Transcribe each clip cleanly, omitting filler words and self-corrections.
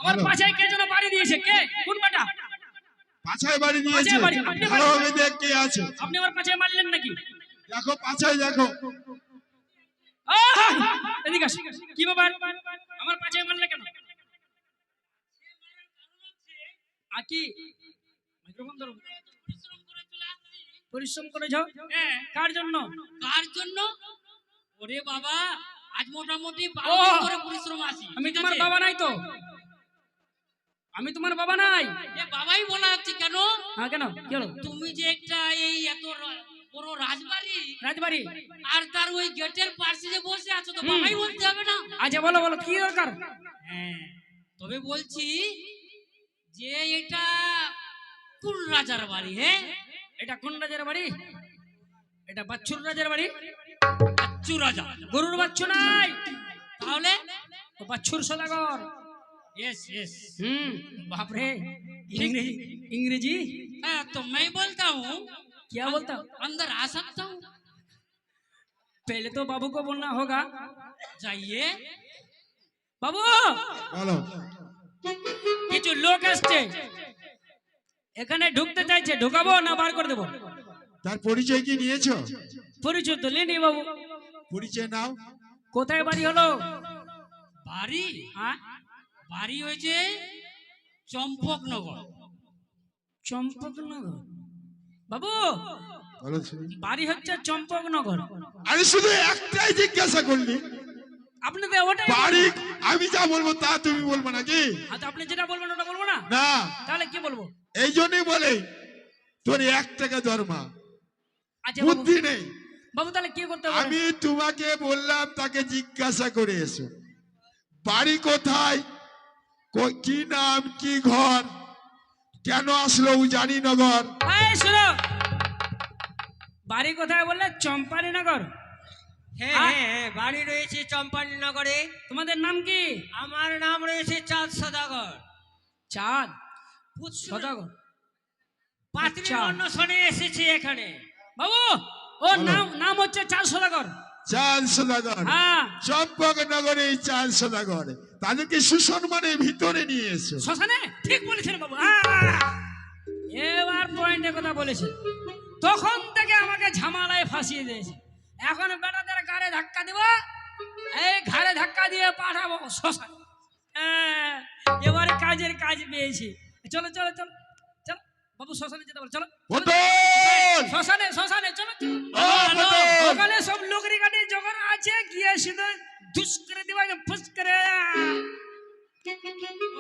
আমার পাছায় কে যেন বাড়ি দিয়েছে, কে কোন বেটা পাছায় বাড়ি দিয়েছে? আপনি ভালোভাবে দেখ কে আছে। আপনি আমার পাছায় মারলেন নাকি? দেখো পাছায় দেখো। এদিকে আসো। কি ব্যাপার, আমার পাছায় মারলে কেন? আকি মাইক্রোফোন ধরো। পরিশ্রম করে যাও। কার জন্য? কার জন্য? ওরে বাবা, আজ মোটামুটি 12 দিন ধরে পরিশ্রম আছি। আমি তোমার বাবা নাই তো, আমি তোমার বাবা নাই। এ বাবাই বলা হচ্ছে কেন? হ্যাঁ কেন, কি হলো? তুমি যে একটা এই এত বড় রাজবাড়ি আর তার ওই গেটের পাশে যে বসে আছো, তো বাবাই বলতে হবে না? আচ্ছা বলো বলো কি দরকার? হ্যাঁ, তবে বলছি যে এটা কোন রাজার বাড়ি? হ্যাঁ, এটা কোন রাজার বাড়ি? এটা বাচ্চুর রাজার বাড়ি। বাচ্চু রাজা? গরুর বাচ্চু নাই, তাহলে তো বাচ্চুর সদাগর। Yes yes. बाप रे, इंग्रेजी इंग्रेजी हाँ, तो मैं बोलता हूँ। क्या बोलता? अंदर आ सकता हूँ? पहले तो बाबू को बोलना होगा। जाइए बाबू। বলো। কিছু লোক আসছে, এখানে ঢুকতে চাইছে, ঢুকাবো না বার করে দেবো? তার পরিচয় কি নিয়েছো? পরিচয় তো নেই বাবু। পরিচয় নাও। কোথায় বাড়ি হলো? বাড়ি? হ্যাঁ, বাড়ি হয়েছে চম্পকনগর। চম্পকনগর? বাবু বলো শুনি। বাড়ি হচ্ছে চম্পকনগর। আরে শুধু একটাই জিজ্ঞাসা করলি, আপনি তো ওটাই বাড়ি আমি যা বলবো তা তুমি বলবো নাকি? আচ্ছা, আপনি যেটা বলবেন ওটা বলবো না? না, তাহলে কি বলবো? এই জন্যই বলে তোর 1 টাকা দরমা, আচ্ছা বাবু, বুদ্ধি নেই। বাবু তাহলে কি করতে হবে? আমি তোমাকে বললাম তাকে জিজ্ঞাসা করে এসো বাড়ি কোথায়, কি নাম, কি ঘর, কেন আসলো উজানি নগর। এই শোনো, বাড়ি কোথায় বললে? চম্পানি নগর। হ্যাঁ হ্যাঁ, বাড়ি রয়েছে চম্পানি নগরে। তোমাদের নাম কি? আমার নাম রয়েছে চাঁদ সদাগর। চাঁদ সদাগর? পাত্রীর আচ্ছা। অন্বেষণে এসেছি এখানে। বাবু ও নাম নাম হচ্ছে চাঁদ সদাগর। চাঁদ সদাগর? হ্যাঁ, চম্পক নগরে চাঁদ সদাগর, তাদেরকে সুসম্মানের ভিতরে নিয়ে এসো। শ্মশানে? ঠিক বলেছেন বাবু। এবার পয়েন্টের কথা বলেছে। তখন থেকে আমাকে ঝামেলায় ফাঁসিয়ে দিয়েছে। এখন বেটাদের ঘাড়ে ধাক্কা দিব, এই ঘাড়ে ধাক্কা দিয়ে পাঠাবো শ্মশানে। এবারে কাজের কাজ পেয়েছি। চলো চলো চলো চলো বাবু, শ্মশানে যেতে বলো। চলো পটল! শ্মশানে শ্মশানে চলো। ও পটল! ওখানে সব লোকরি গাড়ি যখন আছে, গিয়ে শুধু ধুস করে দিবা, ফুস করে।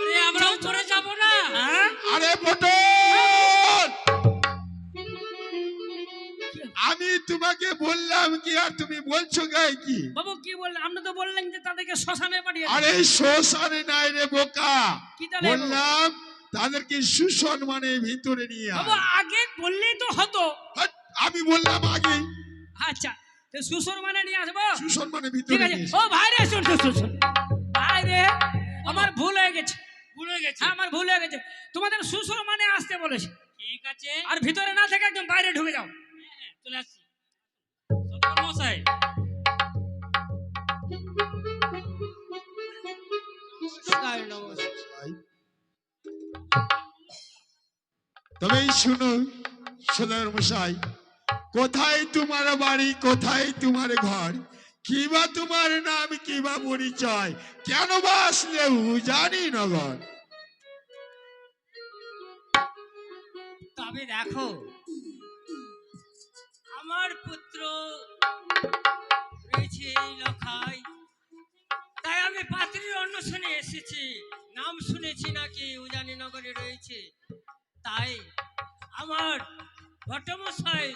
ওরে আমরাও চলে যাব না? হ্যাঁ? আরে পটল, আমি তোমাকে বললাম কি আর তুমি বলছো গায়ে কি? বাবু কি বললেন? আপনি তো বললেন যে তাদেরকে শ্মশানে পাঠিয়ে। আরে শ্মশানে নাই রে বোকা, কি তাহলে? বললাম তাদেরকে সুসম্মানের ভিতরে নিয়ে বাবু আয়। আগে বললেই তো হতো। হাট, আমি বললাম আগে আচ্ছা, তো সুসর মানে নিয়ে আসবো। সুসম্মানের ঠিক ভিতরে আছে। নিয়ে ও এসো। ভাই রে, শুন শুন শুন ভাই রে, আমার ভুল হয়ে গেছে। ভুলে গেছি। হ্যাঁ, আমার ভুল হয়ে গেছে। তোমাদের সুসর মানে আসতে বলেছে, ঠিক আছে, আর ভিতরে না থেকে একদম বাইরে ঢুকে যাও। চলে আসছি। সদাগর মশাই, তবে শুনো সদাগর মশাই, কোথায় তোমার বাড়ি, কোথায় তোমার ঘর, কিবা তোমার নাম, কিবা পরিচয়, কেন বা আসলে উজানি নগর? তবে দেখো, আমার পুত্র রয়েছে এই লখায়, তাই আমি পাত্রীর অন্বেষণে এসেছি। নাম শুনেছি নাকি উজানি নগরে রয়েছে, তাই আমার ভট্টমশাই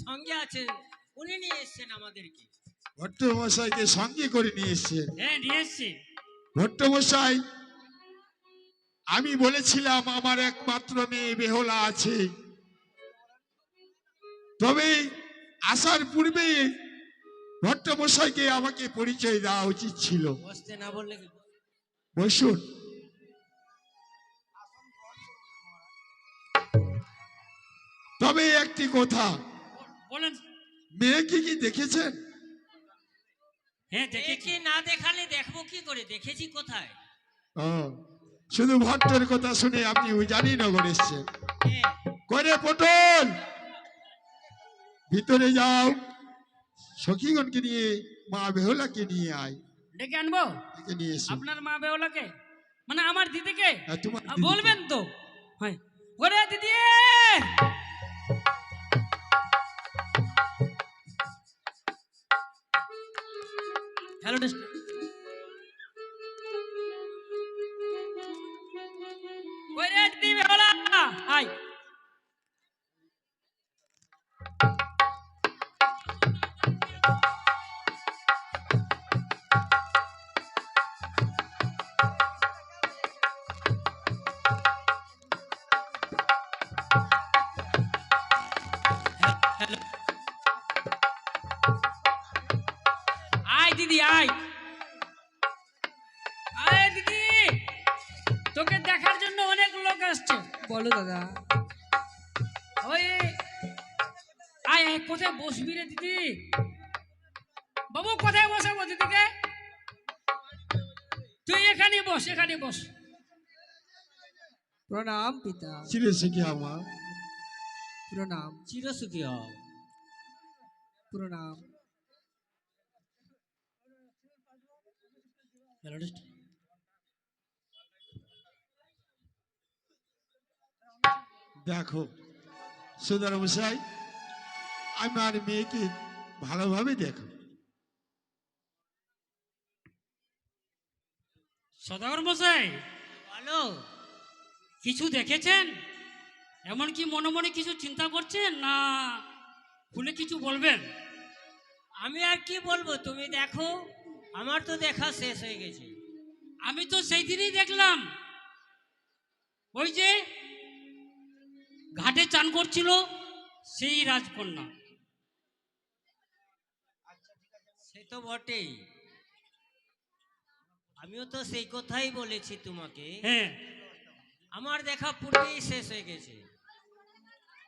সঙ্গে আছেন, উনি নিয়ে এসেছেন আমাদেরকে। ভট্ট মশাইকে সঙ্গে করে নিয়ে এসছেন? হ্যাঁ, নিয়ে এসছি। ভট্ট মশাই, আমি বলেছিলাম আমার একমাত্র মেয়ে বেহুলা আছে, তবে আসার পূর্বে ভট্ট মশাইকে আমাকে পরিচয় দেওয়া উচিত ছিল। বসতে না বললে কি? বসুন। তবে একটি কথা, বলেন। মেয়েকে কি দেখেছেন? হ্যাঁ, দেখি না দেখালে দেখবো কি করে? দেখেছি কোথায়? ও, শুধু ভট্টের কথা শুনে আপনি উজানি নগর এসছেন। হ্যাঁ, করে পটল ভিতরে যাও, সখীগণকে নিয়ে মা বেহুলাকে নিয়ে আয়। ডেকে আনবো একে নিয়ে এসো। আপনার মা বেওলাকে, মানে আমার দিদিকে? আর তোমার বলবেন তো? হয় ওরে দিদি, হ্যালো টেস্ট। ওরে দিদি বেওলা, আয়। আয় দিদি আয়, আয় দিদি, তোকে দেখার জন্য অনেক লোক আসছে। বলো দাদা। ওই আয় আয়, কোথায় বসবি রে দিদি? বাবু কোথায় বসাবো দিদিকে? তুই এখানে বস, এখানে বস। প্রণাম পিতা, চিরে শিখে আমার প্রণাম চিরসুখী হও। প্রণাম। Hello test. দেখো সুন্দর মশাই, আমার মেয়েকে ভালোভাবে দেখো। সদাগর মশাই, বলো। কিছু দেখেছেন? এমন কি মনে মনে কিছু চিন্তা করছেন, না খুলে কিছু বলবেন? আমি আর কি বলবো, তুমি দেখো। আমার তো দেখা শেষ হয়ে গেছে। আমি তো সেই দিনই দেখলাম, ওই যে ঘাটে চান করছিল সেই রাজকন্যা। সে তো বটেই, আমিও তো সেই কথাই বলেছি তোমাকে। হ্যাঁ, আমার দেখা পূর্বেই শেষ হয়ে গেছে।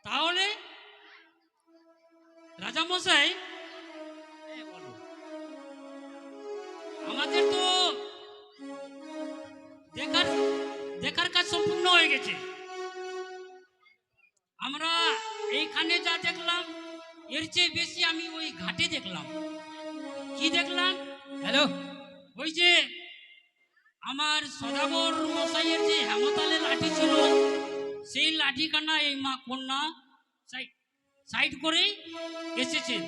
তাহলে রাজামশাই, হ্যাঁ, বলো। আমাদের তো দেখার দেখার কাজ সম্পূর্ণ হয়ে গেছে। আমরা এইখানে যা দেখলাম এর চেয়ে বেশি আমি ওই ঘাটে দেখলাম। কি দেখলাম? হ্যালো, ওই যে আমার সদাগর মশাইয়ের যে হেমতালে লাঠি ছিল, সেই লাঠিখানা এই মা কন্যা সাইড করে এসেছেন।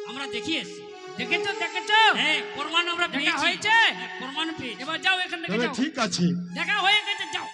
আমরা দেখিয়ে এসেছি। দেখেছো দেখেছো? হ্যাঁ, প্রমাণ আমরা পেয়েছি। হয়েছে, প্রমাণ পেয়েছি। এবার যাও এখান থেকে, তবে যাও। ঠিক আছে। দেখা হয়ে গেছে, যাও।